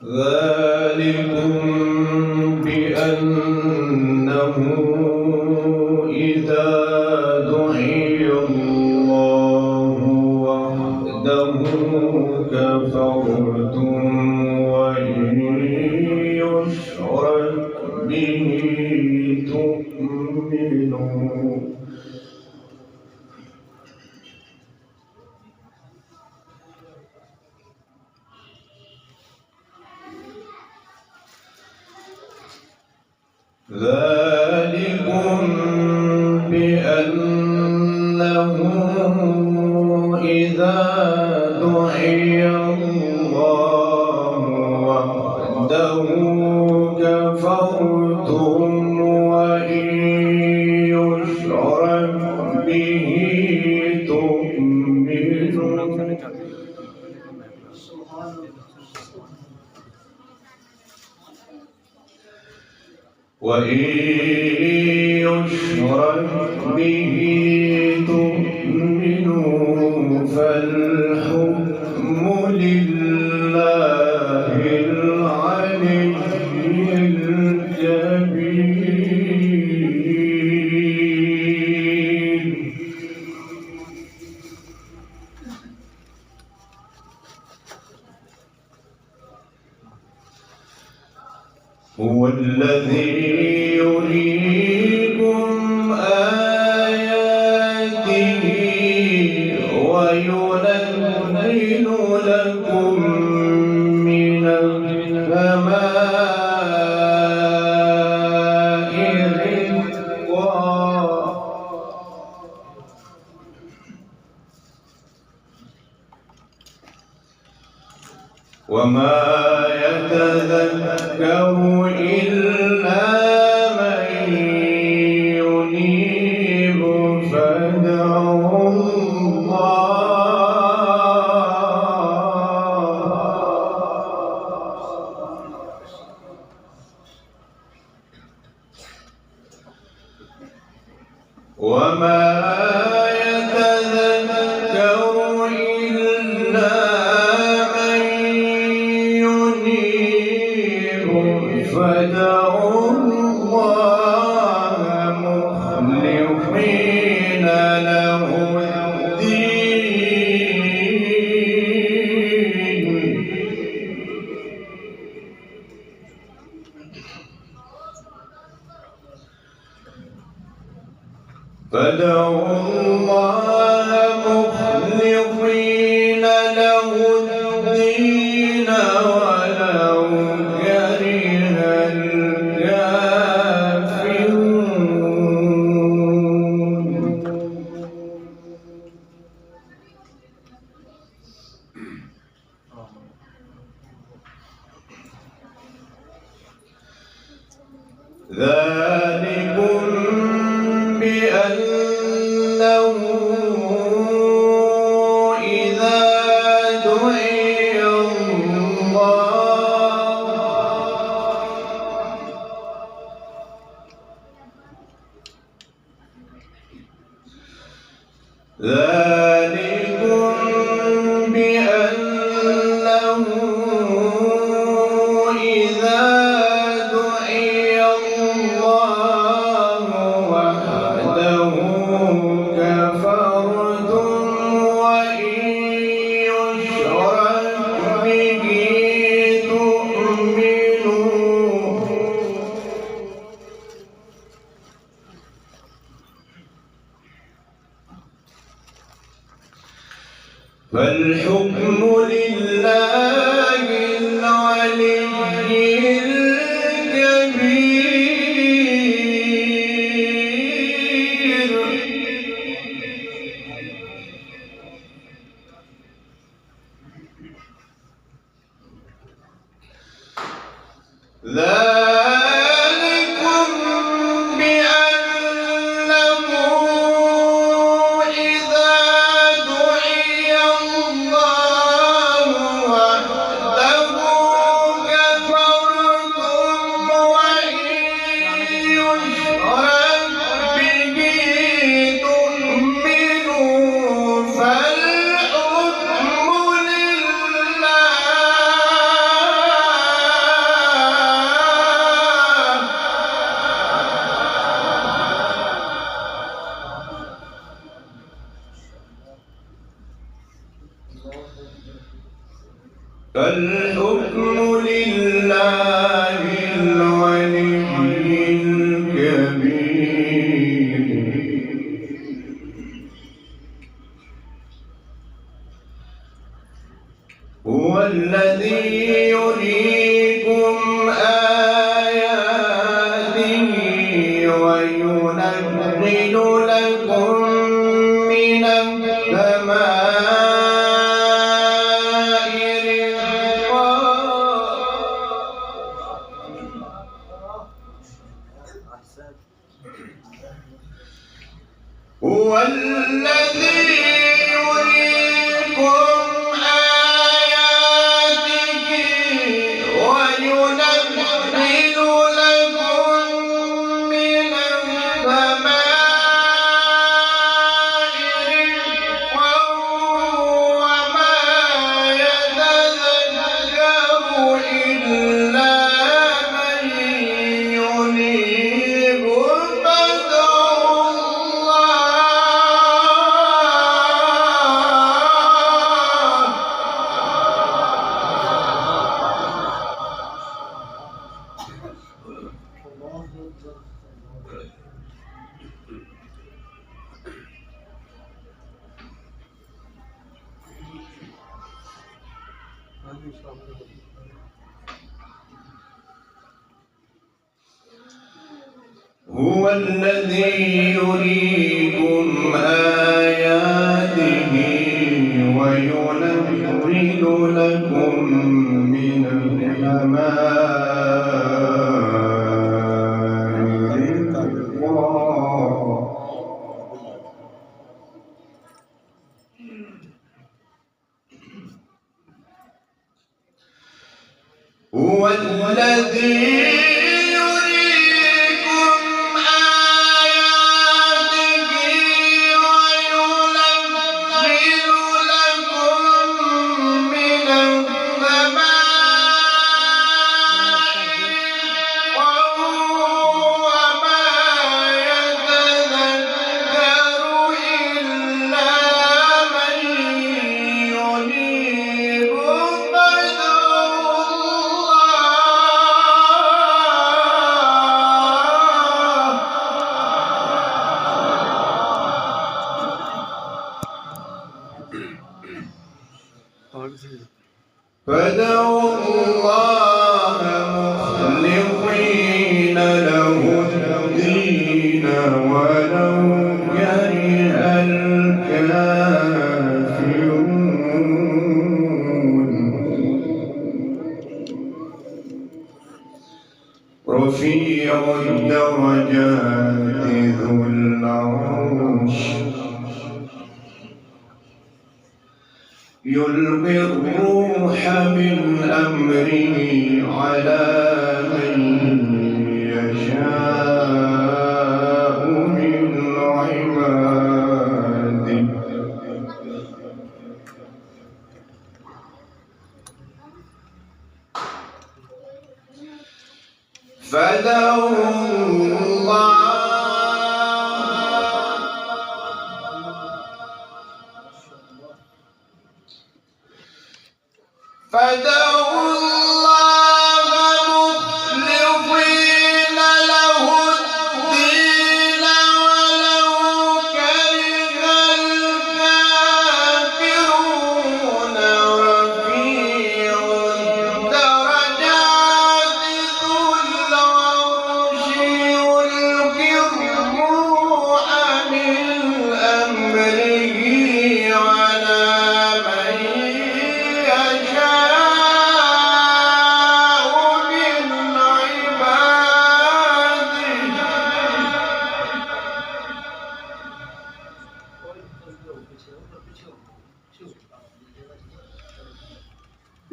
ذلكم بأنه إذا دعي الله وحده كفرتم وإن يشرك به تؤمنون. ذلكم بأنه إذا دعي الله وحده كفرتم وإن يشرك به تؤمنون. وإن يشرك به تؤمنوا فالحكم لله العلي الكبير. هو الذي يريكم آياته وينزل لكم من السماء رزقا وما يتذكر إلا من ينيب فادعوا الله وما يتذكر إلا فادعوا الله مخلصين له الدين. فادعوا الله مخلصين له الدين ولو كره الكافرون. ذلكم بأنه إذا دعي ذلكم بأنه إذا دعي الله وحده كفرتم وإن يشرك به تؤمنون. فالحكم لله العلي الكبير. ذلكم بأنه إذا دعي الله وحده فالحكم لله العلي الكبير. هو الذي يريكم آياته وينزل لكم من السماء رزقا. هو الذي يريكم هو الذي يريكم آياته وينزل لكم من السماء رزقا. هو الذي فادعوا الله مخلصين له الدين ولو كره الكافرون. رفيع الدرجات ذو العرش يلقي الروح من أمره على من يشاء من عباده. فادعوا الله مخلصين له الدين ولو كره الكافرون. رفيع الدرجات ذو العرش يلقي الروح من أمره على من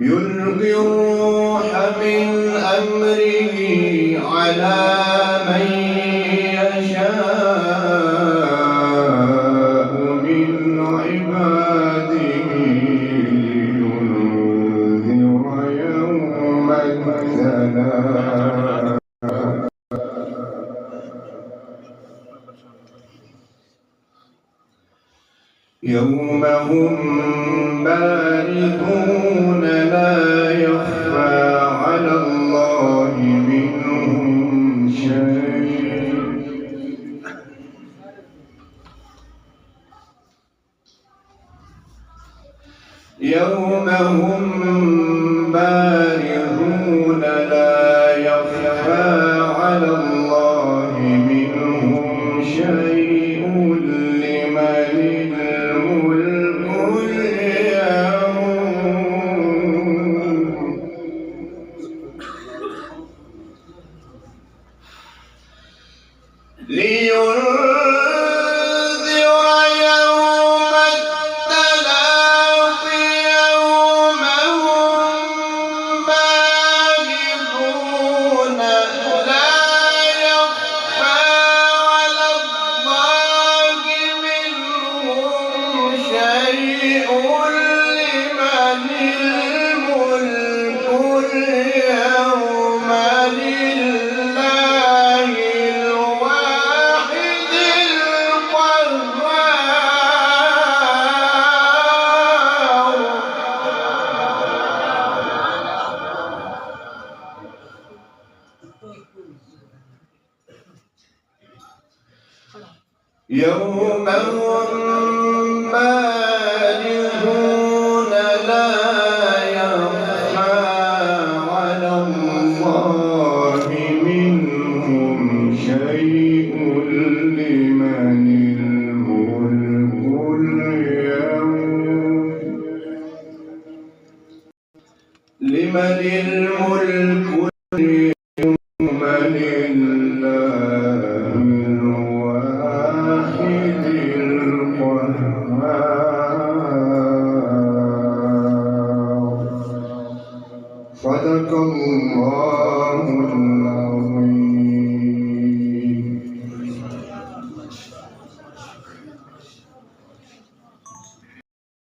يلقي الروح من أمره على من يشاء من عباده لينذر يوم التلاق. يوم هم بارزون لا يخفى على الله منهم شيء يوم هم بارزون لا يخفى على الله منهم شيء لمن الملك اليوم يوم هم بارزون لا يخفى على الله منهم شيء لمن الملك اليوم